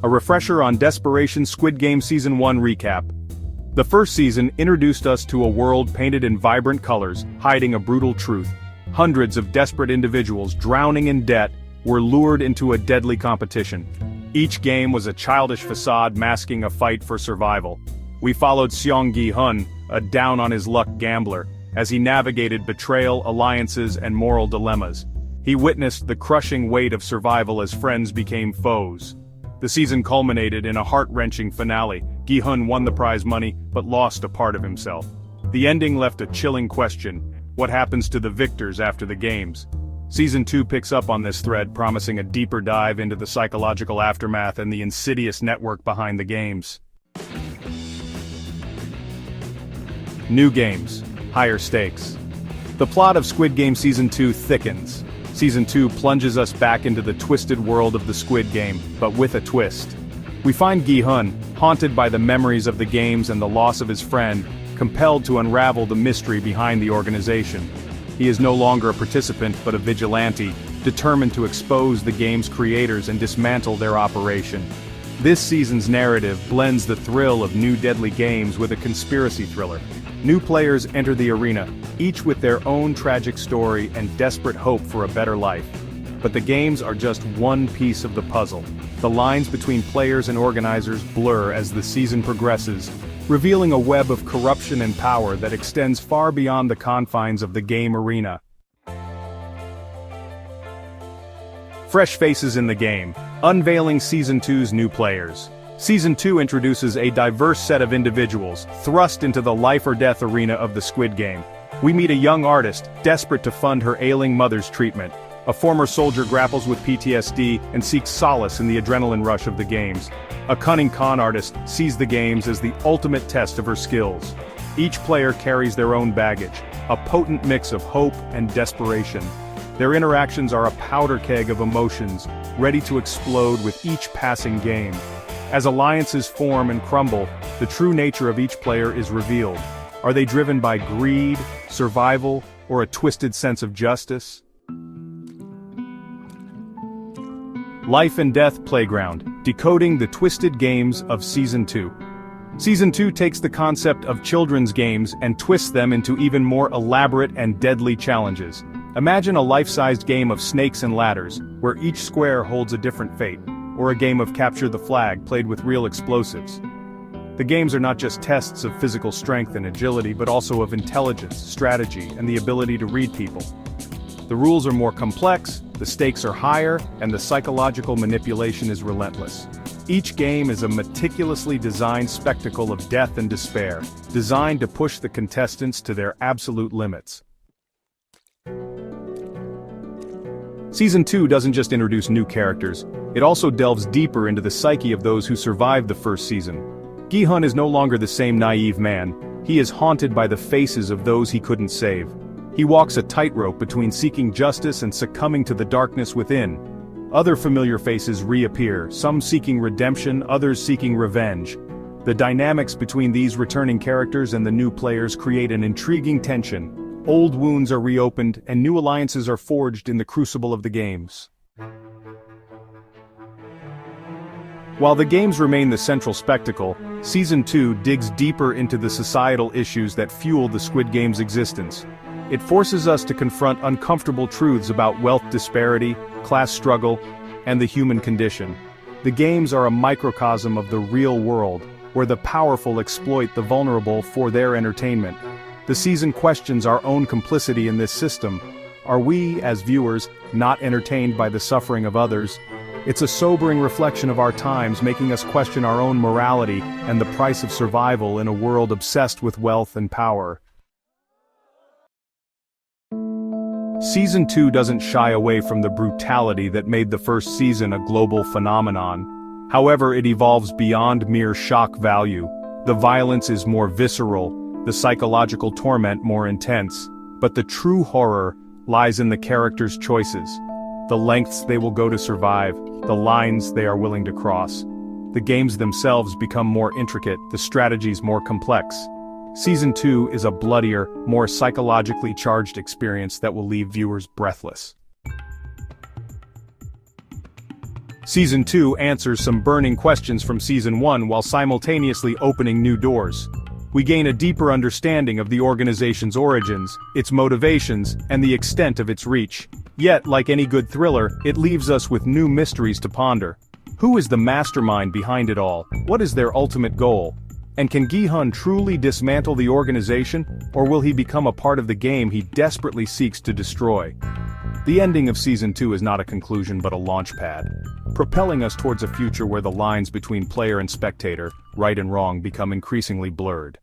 A refresher on Desperation Squid Game Season 1 recap. The first season introduced us to a world painted in vibrant colors, hiding a brutal truth. Hundreds of desperate individuals drowning in debt were lured into a deadly competition. Each game was a childish facade masking a fight for survival. We followed Seong Gi-hun, a down-on-his-luck gambler, as he navigated betrayal, alliances, and moral dilemmas. He witnessed the crushing weight of survival as friends became foes. The season culminated in a heart-wrenching finale. Gi-hun won the prize money, but lost a part of himself. The ending left a chilling question: what happens to the victors after the games? Season 2 picks up on this thread, promising a deeper dive into the psychological aftermath and the insidious network behind the games. New games, higher stakes. The plot of Squid Game Season 2 thickens. Season 2 plunges us back into the twisted world of the Squid Game, but with a twist. We find Gi-hun, haunted by the memories of the games and the loss of his friend, compelled to unravel the mystery behind the organization. He is no longer a participant but a vigilante, determined to expose the game's creators and dismantle their operation. This season's narrative blends the thrill of new deadly games with a conspiracy thriller. New players enter the arena, each with their own tragic story and desperate hope for a better life. But the games are just one piece of the puzzle. The lines between players and organizers blur as the season progresses, revealing a web of corruption and power that extends far beyond the confines of the game arena. Fresh faces in the game, unveiling Season 2's new players. Season 2 introduces a diverse set of individuals, thrust into the life-or-death arena of the Squid Game. We meet a young artist, desperate to fund her ailing mother's treatment. A former soldier grapples with PTSD and seeks solace in the adrenaline rush of the games. A cunning con artist sees the games as the ultimate test of her skills. Each player carries their own baggage, a potent mix of hope and desperation. Their interactions are a powder keg of emotions, ready to explode with each passing game. As alliances form and crumble, the true nature of each player is revealed. Are they driven by greed, survival, or a twisted sense of justice? Life and Death Playground, decoding the twisted games of Season 2. Season 2 takes the concept of children's games and twists them into even more elaborate and deadly challenges. Imagine a life-sized game of snakes and ladders, where each square holds a different fate, or a game of capture the flag played with real explosives. The games are not just tests of physical strength and agility, but also of intelligence, strategy, and the ability to read people. The rules are more complex, the stakes are higher, and the psychological manipulation is relentless. Each game is a meticulously designed spectacle of death and despair, designed to push the contestants to their absolute limits. Season 2 doesn't just introduce new characters, it also delves deeper into the psyche of those who survived the first season. Gi-hun is no longer the same naive man, he is haunted by the faces of those he couldn't save. He walks a tightrope between seeking justice and succumbing to the darkness within. Other familiar faces reappear, some seeking redemption, others seeking revenge. The dynamics between these returning characters and the new players create an intriguing tension. Old wounds are reopened, and new alliances are forged in the crucible of the games. While the games remain the central spectacle, Season 2 digs deeper into the societal issues that fuel the Squid Game's existence. It forces us to confront uncomfortable truths about wealth disparity, class struggle, and the human condition. The games are a microcosm of the real world, where the powerful exploit the vulnerable for their entertainment. The season questions our own complicity in this system. Are we, as viewers, not entertained by the suffering of others? It's a sobering reflection of our times, making us question our own morality and the price of survival in a world obsessed with wealth and power. Season 2 doesn't shy away from the brutality that made the first season a global phenomenon. However, it evolves beyond mere shock value. The violence is more visceral, the psychological torment more intense, but the true horror lies in the characters' choices, the lengths they will go to survive, the lines they are willing to cross. The games themselves become more intricate, the strategies more complex. Season 2 is a bloodier, more psychologically charged experience that will leave viewers breathless. Season 2 answers some burning questions from Season 1 while simultaneously opening new doors. We gain a deeper understanding of the organization's origins, its motivations, and the extent of its reach. Yet, like any good thriller, it leaves us with new mysteries to ponder. Who is the mastermind behind it all? What is their ultimate goal? And can Gi-hun truly dismantle the organization, or will he become a part of the game he desperately seeks to destroy? The ending of Season 2 is not a conclusion but a launchpad, propelling us towards a future where the lines between player and spectator, right and wrong, become increasingly blurred.